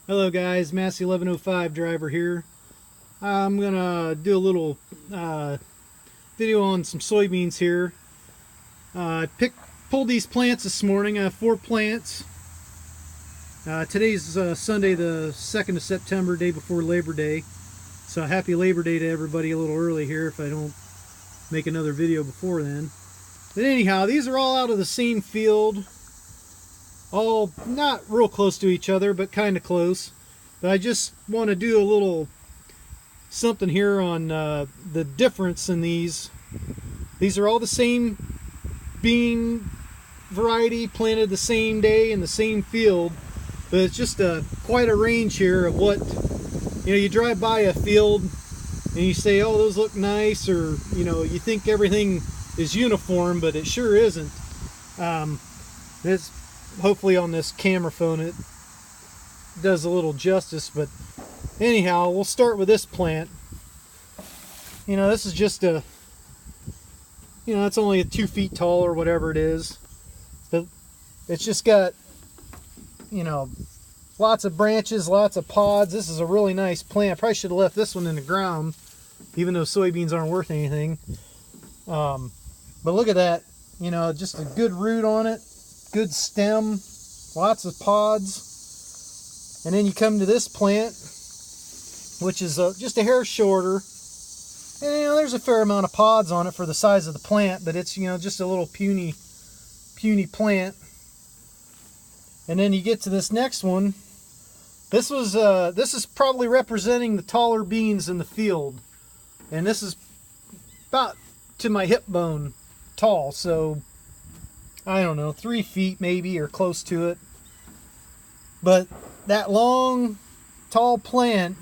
Hello guys, Massey 1105 driver here. I'm gonna do a little video on some soybeans here. Pulled these plants this morning. I have 4 plants. Today's Sunday the 2nd of September, day before Labor Day. So happy Labor Day to everybody a little early here if I don't make another video before then. But anyhow, these are all out of the same field. All not real close to each other, but kind of close. But I just want to do a little something here on the difference in these. These are all the same bean variety, planted the same day in the same field, but it's just quite a range here of what, you drive by a field and you say, oh, those look nice, or you think everything is uniform, but it sure isn't. This hopefully on this camera phone it does a little justice, but anyhow, we'll start with this plant. This is just it's only 2 feet tall or whatever it is, but it's just got lots of branches, lots of pods. This is a really nice plant. Probably should have left this one in the ground, even though soybeans aren't worth anything. But look at that, just a good root on it, good stem, lots of pods. And then you come to this plant, which is just a hair shorter, and there's a fair amount of pods on it for the size of the plant, but it's just a little puny plant. And then you get to this next one. This is probably representing the taller beans in the field, and this is about to my hip bone tall, so I don't know, 3 feet maybe, or close to it. But that long, tall plant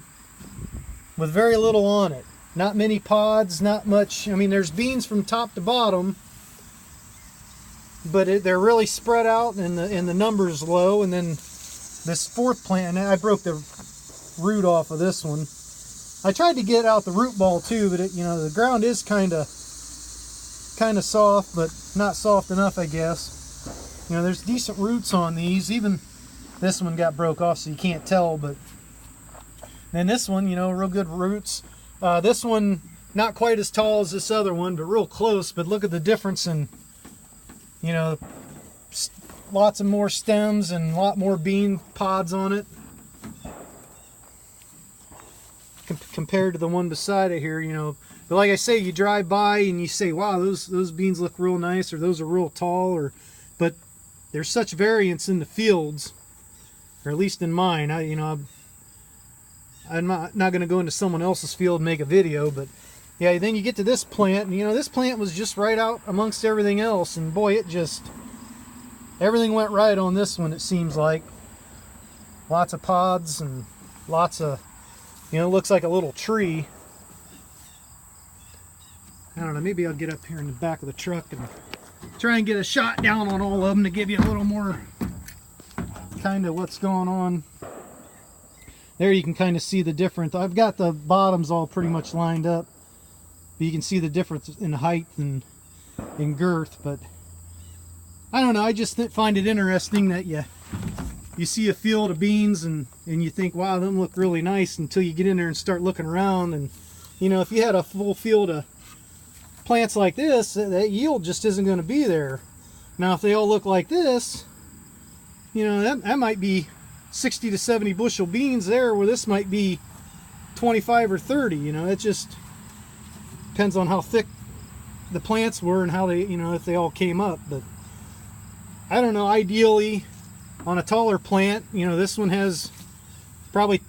with very little on it. Not many pods, not much. I mean, there's beans from top to bottom, but they're really spread out, and the number's low. And then this 4th plant, and I broke the root off of this one. I tried to get out the root ball too, but the ground is kind of soft, but not soft enough, I guess. There's decent roots on these. Even this one got broke off, so you can't tell, but then this one, real good roots. This one, not quite as tall as this other one, but real close. But look at the difference in, lots of more stems and a lot more bean pods on it compared to the one beside it here, But like I say, you drive by and you say, wow, those beans look real nice, or those are real tall, but there's such variance in the fields, or at least in mine. I'm not going to go into someone else's field and make a video, but yeah, then you get to this plant, and this plant was just right out amongst everything else, and boy, everything went right on this one, it seems like. Lots of pods and lots of, it looks like a little tree. I don't know, maybe I'll get up here in the back of the truck and try and get a shot down on all of them to give you a little more kind of what's going on. There you can kind of see the difference. I've got the bottoms all pretty much lined up, but you can see the difference in height and in girth. But I don't know, I just find it interesting that you see a field of beans and you think, wow, them look really nice, until you get in there and start looking around. And if you had a full field of plants like this, that yield just isn't going to be there. Now if they all look like this, that might be 60 to 70 bushel beans there, where this might be 25 or 30. It just depends on how thick the plants were and how they, if they all came up. But I don't know, ideally on a taller plant, this one has probably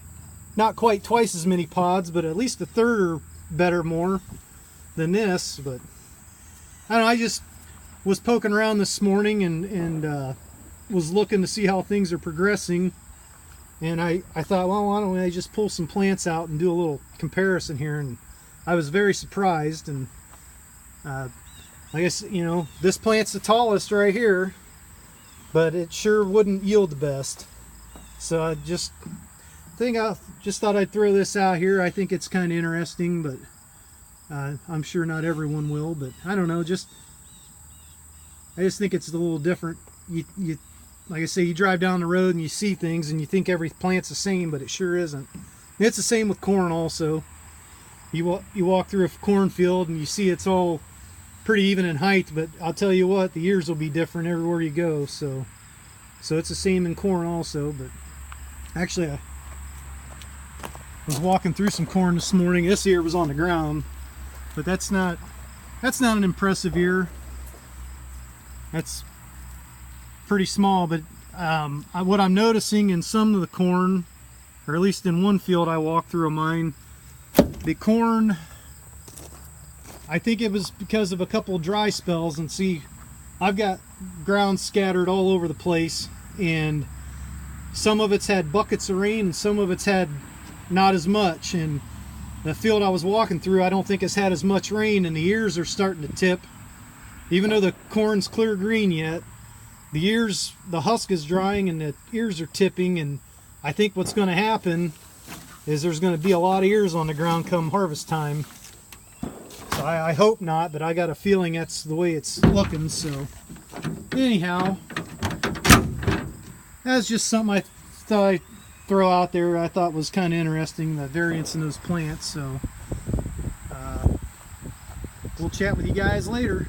not quite twice as many pods, but at least a third or better more than this. But I don't know, I just was poking around this morning and was looking to see how things are progressing, and I thought, well, why don't I just pull some plants out and do a little comparison here. And I was very surprised. And I guess this plant's the tallest right here, but it sure wouldn't yield the best. So I just thought I'd throw this out here. I think it's kind of interesting, but I'm sure not everyone will. But I don't know, I just think it's a little different. You like I say, you drive down the road and you see things and you think every plant's the same, but it sure isn't. It's the same with corn also. You walk through a cornfield and you see it's all pretty even in height, but I'll tell you what, the ears will be different everywhere you go. So it's the same in corn also. But actually, I was walking through some corn this morning. This ear was on the ground, but that's not an impressive ear. That's pretty small, but what I'm noticing in some of the corn, or at least in one field I walked through of mine, the corn, I think it was because of a couple of dry spells. And see, I've got ground scattered all over the place, and some of it's had buckets of rain and some of it's had not as much. And the field I was walking through, I don't think it's had as much rain, and the ears are starting to tip. Even though the corn's clear green yet, the husk is drying and the ears are tipping. And I think what's going to happen is there's going to be a lot of ears on the ground come harvest time. So I hope not, but I got a feeling that's the way it's looking. So anyhow, that's just something I thought I'd throw out there. I thought was kind of interesting, the variance in those plants. So we'll chat with you guys later.